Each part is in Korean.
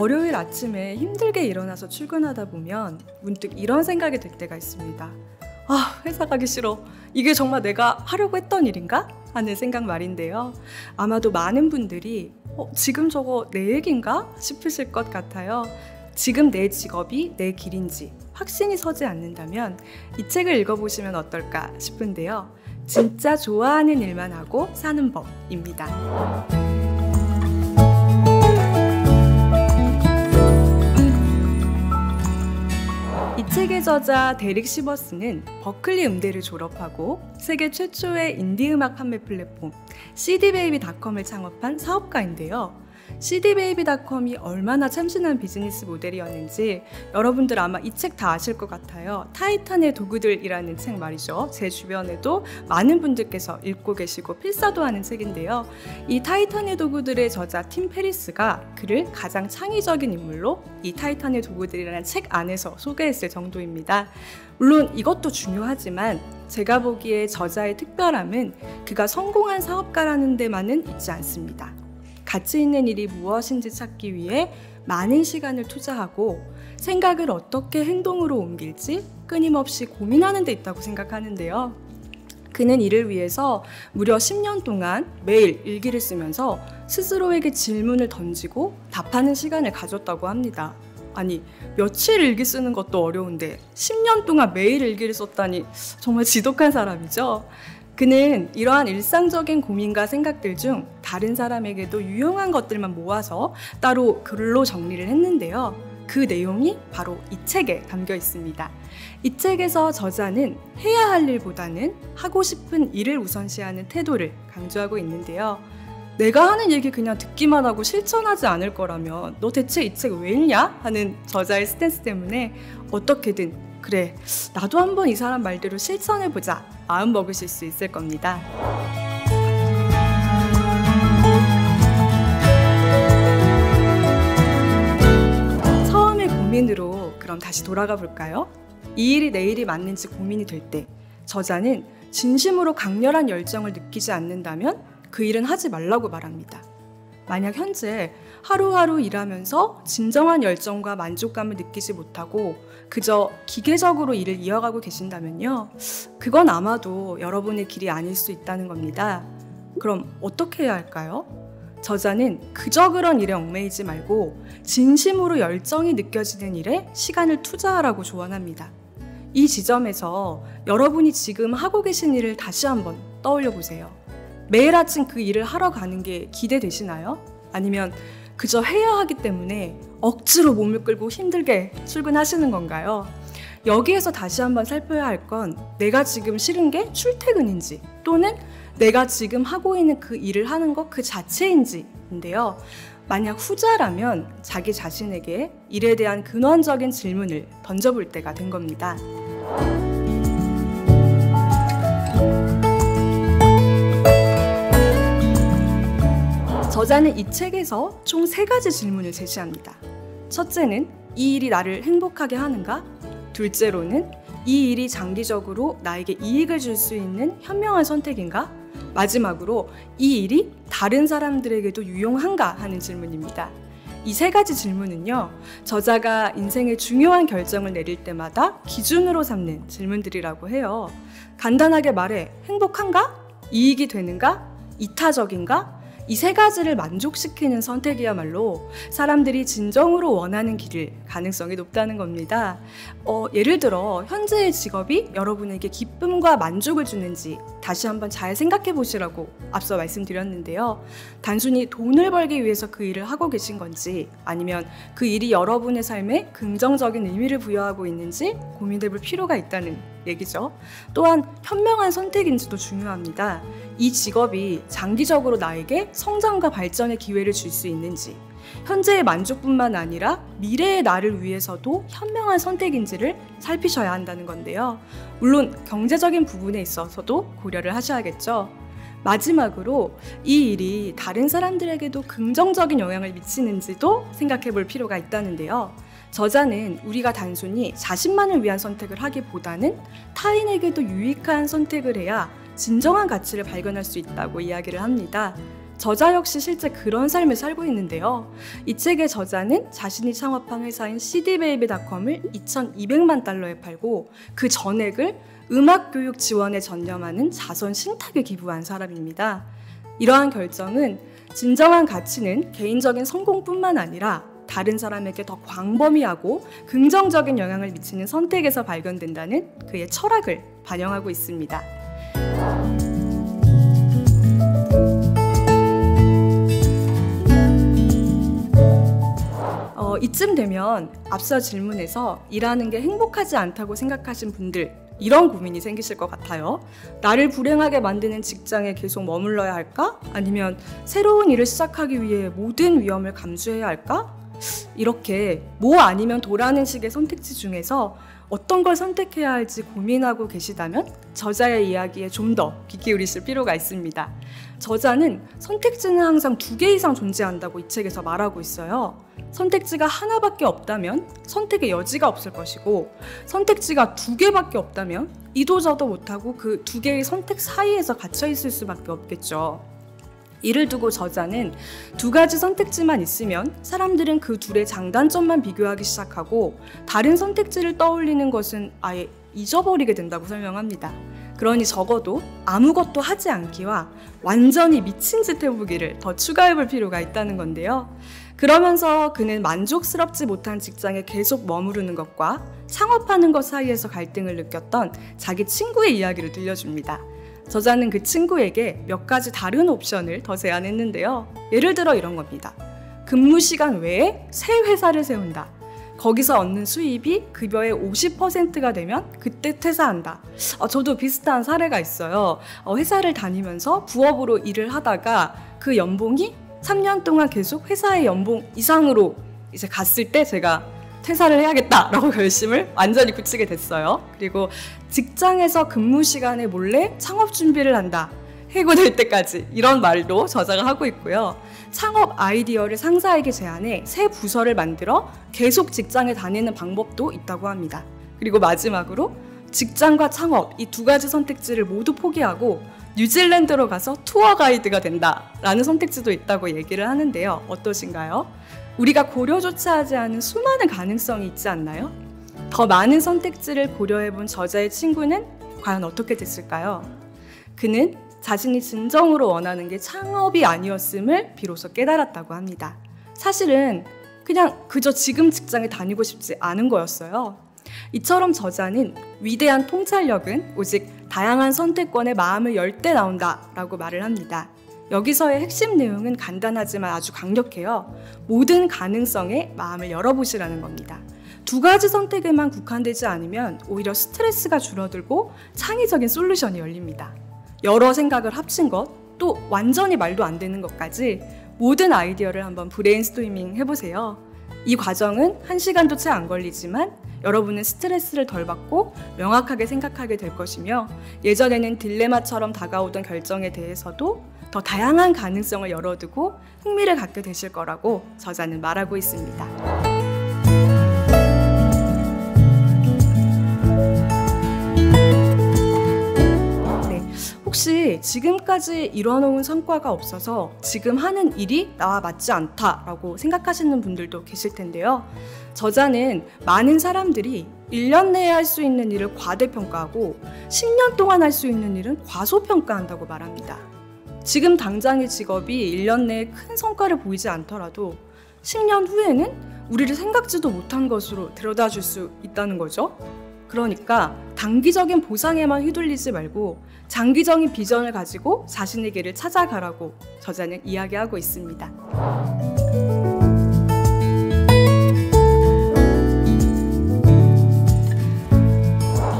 월요일 아침에 힘들게 일어나서 출근하다 보면 문득 이런 생각이 들 때가 있습니다. 아, 회사 가기 싫어. 이게 정말 내가 하려고 했던 일인가? 하는 생각 말인데요. 아마도 많은 분들이 지금 저거 내 얘기인가? 싶으실 것 같아요. 지금 내 직업이 내 길인지 확신이 서지 않는다면 이 책을 읽어보시면 어떨까 싶은데요. 진짜 좋아하는 일만 하고 사는 법입니다. 이 책의 저자 데릭 시버스는 버클리 음대를 졸업하고 세계 최초의 인디음악 판매 플랫폼 cdbaby.com을 창업한 사업가인데요. cdbaby.com이 얼마나 참신한 비즈니스 모델이었는지 여러분들 아마 이 책 다 아실 것 같아요. 타이탄의 도구들이라는 책 말이죠. 제 주변에도 많은 분들께서 읽고 계시고 필사도 하는 책인데요. 이 타이탄의 도구들의 저자 팀 페리스가 그를 가장 창의적인 인물로 이 타이탄의 도구들이라는 책 안에서 소개했을 정도입니다. 물론 이것도 중요하지만 제가 보기에 저자의 특별함은 그가 성공한 사업가라는 데만은 있지 않습니다. 가치 있는 일이 무엇인지 찾기 위해 많은 시간을 투자하고 생각을 어떻게 행동으로 옮길지 끊임없이 고민하는 데 있다고 생각하는데요. 그는 이를 위해서 무려 10년 동안 매일 일기를 쓰면서 스스로에게 질문을 던지고 답하는 시간을 가졌다고 합니다. 아니, 며칠 일기 쓰는 것도 어려운데 10년 동안 매일 일기를 썼다니 정말 지독한 사람이죠. 그는 이러한 일상적인 고민과 생각들 중 다른 사람에게도 유용한 것들만 모아서 따로 글로 정리를 했는데요. 그 내용이 바로 이 책에 담겨 있습니다. 이 책에서 저자는 해야 할 일보다는 하고 싶은 일을 우선시하는 태도를 강조하고 있는데요. 내가 하는 얘기 그냥 듣기만 하고 실천하지 않을 거라면 너 대체 이 책 왜 읽냐? 하는 저자의 스탠스 때문에 어떻게든 그래, 나도 한번 이 사람 말대로 실천해보자 마음 먹으실 수 있을 겁니다. 처음의 고민으로 그럼 다시 돌아가 볼까요? 이 일이 내 일이 맞는지 고민이 될 때 저자는 진심으로 강렬한 열정을 느끼지 않는다면 그 일은 하지 말라고 말합니다. 만약 현재 하루하루 일하면서 진정한 열정과 만족감을 느끼지 못하고 그저 기계적으로 일을 이어가고 계신다면요, 그건 아마도 여러분의 길이 아닐 수 있다는 겁니다. 그럼 어떻게 해야 할까요? 저자는 그저 그런 일에 얽매이지 말고 진심으로 열정이 느껴지는 일에 시간을 투자하라고 조언합니다. 이 지점에서 여러분이 지금 하고 계신 일을 다시 한번 떠올려 보세요. 매일 아침 그 일을 하러 가는 게 기대되시나요? 아니면 그저 해야 하기 때문에 억지로 몸을 끌고 힘들게 출근하시는 건가요? 여기에서 다시 한번 살펴야 할 건 내가 지금 싫은 게 출퇴근인지 또는 내가 지금 하고 있는 그 일을 하는 것 그 자체인지인데요. 만약 후자라면 자기 자신에게 일에 대한 근원적인 질문을 던져볼 때가 된 겁니다. 저자는 이 책에서 총 3가지 질문을 제시합니다. 첫째는 이 일이 나를 행복하게 하는가? 둘째로는 이 일이 장기적으로 나에게 이익을 줄 수 있는 현명한 선택인가? 마지막으로 이 일이 다른 사람들에게도 유용한가? 하는 질문입니다. 이 3가지 질문은요, 저자가 인생의 중요한 결정을 내릴 때마다 기준으로 삼는 질문들이라고 해요. 간단하게 말해 행복한가? 이익이 되는가? 이타적인가? 이 3가지를 만족시키는 선택이야말로 사람들이 진정으로 원하는 길일 가능성이 높다는 겁니다. 예를 들어 현재의 직업이 여러분에게 기쁨과 만족을 주는지 다시 한번 잘 생각해 보시라고 앞서 말씀드렸는데요. 단순히 돈을 벌기 위해서 그 일을 하고 계신 건지 아니면 그 일이 여러분의 삶에 긍정적인 의미를 부여하고 있는지 고민해 볼 필요가 있다는 얘기죠. 또한 현명한 선택인지도 중요합니다. 이 직업이 장기적으로 나에게 성장과 발전의 기회를 줄 수 있는지, 현재의 만족뿐만 아니라 미래의 나를 위해서도 현명한 선택인지를 살피셔야 한다는 건데요. 물론 경제적인 부분에 있어서도 고려를 하셔야겠죠. 마지막으로 이 일이 다른 사람들에게도 긍정적인 영향을 미치는지도 생각해 볼 필요가 있다는데요. 저자는 우리가 단순히 자신만을 위한 선택을 하기보다는 타인에게도 유익한 선택을 해야 진정한 가치를 발견할 수 있다고 이야기를 합니다. 저자 역시 실제 그런 삶을 살고 있는데요. 이 책의 저자는 자신이 창업한 회사인 cdbaby.com을 2,200만 달러에 팔고 그 전액을 음악교육 지원에 전념하는 자선 신탁에 기부한 사람입니다. 이러한 결정은 진정한 가치는 개인적인 성공뿐만 아니라 다른 사람에게 더 광범위하고 긍정적인 영향을 미치는 선택에서 발견된다는 그의 철학을 반영하고 있습니다. 이쯤 되면 앞서 질문에서 일하는 게 행복하지 않다고 생각하신 분들, 이런 고민이 생기실 것 같아요. 나를 불행하게 만드는 직장에 계속 머물러야 할까? 아니면 새로운 일을 시작하기 위해 모든 위험을 감수해야 할까? 이렇게 뭐 아니면 도라는 식의 선택지 중에서 어떤 걸 선택해야 할지 고민하고 계시다면 저자의 이야기에 좀 더 귀 기울이실 필요가 있습니다. 저자는 선택지는 항상 2개 이상 존재한다고 이 책에서 말하고 있어요. 선택지가 하나밖에 없다면 선택의 여지가 없을 것이고, 선택지가 2개밖에 없다면 이도저도 못하고 그 2개의 선택 사이에서 갇혀 있을 수밖에 없겠죠. 이를 두고 저자는 2가지 선택지만 있으면 사람들은 그 둘의 장단점만 비교하기 시작하고 다른 선택지를 떠올리는 것은 아예 잊어버리게 된다고 설명합니다. 그러니 적어도 아무것도 하지 않기와 완전히 미친 짓 해보기를 더 추가해볼 필요가 있다는 건데요. 그러면서 그는 만족스럽지 못한 직장에 계속 머무르는 것과 창업하는 것 사이에서 갈등을 느꼈던 자기 친구의 이야기를 들려줍니다. 저자는 그 친구에게 몇 가지 다른 옵션을 더 제안했는데요. 예를 들어 이런 겁니다. 근무 시간 외에 새 회사를 세운다. 거기서 얻는 수입이 급여의 50%가 되면 그때 퇴사한다. 저도 비슷한 사례가 있어요. 회사를 다니면서 부업으로 일을 하다가 그 연봉이 3년 동안 계속 회사의 연봉 이상으로 이제 갔을 때 제가 퇴사를 해야겠다라고 결심을 완전히 굳히게 됐어요. 그리고 직장에서 근무 시간에 몰래 창업 준비를 한다. 해고될 때까지, 이런 말도 저자가 하고 있고요. 창업 아이디어를 상사에게 제안해 새 부서를 만들어 계속 직장에 다니는 방법도 있다고 합니다. 그리고 마지막으로 직장과 창업, 이 2가지 선택지를 모두 포기하고 뉴질랜드로 가서 투어 가이드가 된다라는 선택지도 있다고 얘기를 하는데요. 어떠신가요? 우리가 고려조차 하지 않은 수많은 가능성이 있지 않나요? 더 많은 선택지를 고려해본 저자의 친구는 과연 어떻게 됐을까요? 그는 자신이 진정으로 원하는 게 창업이 아니었음을 비로소 깨달았다고 합니다. 사실은 그냥 그저 지금 직장에 다니고 싶지 않은 거였어요. 이처럼 저자는 위대한 통찰력은 오직 다양한 선택권에 마음을 열 때 나온다라고 말을 합니다. 여기서의 핵심 내용은 간단하지만 아주 강력해요. 모든 가능성에 마음을 열어보시라는 겁니다. 2가지 선택에만 국한되지 않으면 오히려 스트레스가 줄어들고 창의적인 솔루션이 열립니다. 여러 생각을 합친 것, 또 완전히 말도 안 되는 것까지 모든 아이디어를 한번 브레인스토밍 해보세요. 이 과정은 1시간도 채 안 걸리지만 여러분은 스트레스를 덜 받고 명확하게 생각하게 될 것이며, 예전에는 딜레마처럼 다가오던 결정에 대해서도 더 다양한 가능성을 열어두고 흥미를 갖게 되실 거라고 저자는 말하고 있습니다. 혹시 지금까지 이뤄놓은 성과가 없어서 지금 하는 일이 나와 맞지 않다라고 생각하시는 분들도 계실 텐데요. 저자는 많은 사람들이 1년 내에 할 수 있는 일을 과대평가하고 10년 동안 할 수 있는 일은 과소평가한다고 말합니다. 지금 당장의 직업이 1년 내에 큰 성과를 보이지 않더라도 10년 후에는 우리를 생각지도 못한 것으로 데려다 줄 수 있다는 거죠. 그러니까 단기적인 보상에만 휘둘리지 말고 장기적인 비전을 가지고 자신의 길을 찾아가라고 저자는 이야기하고 있습니다.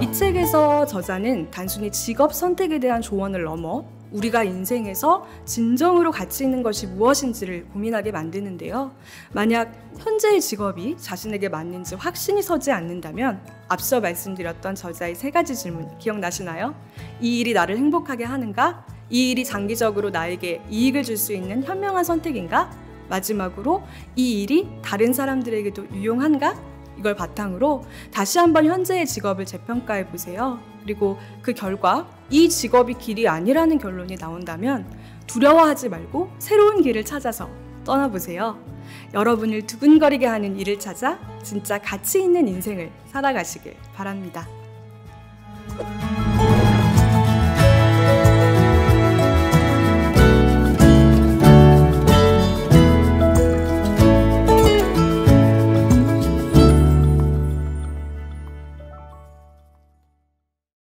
이 책에서 저자는 단순히 직업 선택에 대한 조언을 넘어 우리가 인생에서 진정으로 가치 있는 것이 무엇인지를 고민하게 만드는데요. 만약 현재의 직업이 자신에게 맞는지 확신이 서지 않는다면 앞서 말씀드렸던 저자의 3가지 질문 기억나시나요? 이 일이 나를 행복하게 하는가? 이 일이 장기적으로 나에게 이익을 줄 수 있는 현명한 선택인가? 마지막으로 이 일이 다른 사람들에게도 유용한가? 이걸 바탕으로 다시 한번 현재의 직업을 재평가해 보세요. 그리고 그 결과 이 직업이 길이 아니라는 결론이 나온다면 두려워하지 말고 새로운 길을 찾아서 떠나보세요. 여러분을 두근거리게 하는 일을 찾아 진짜 가치 있는 인생을 살아가시길 바랍니다.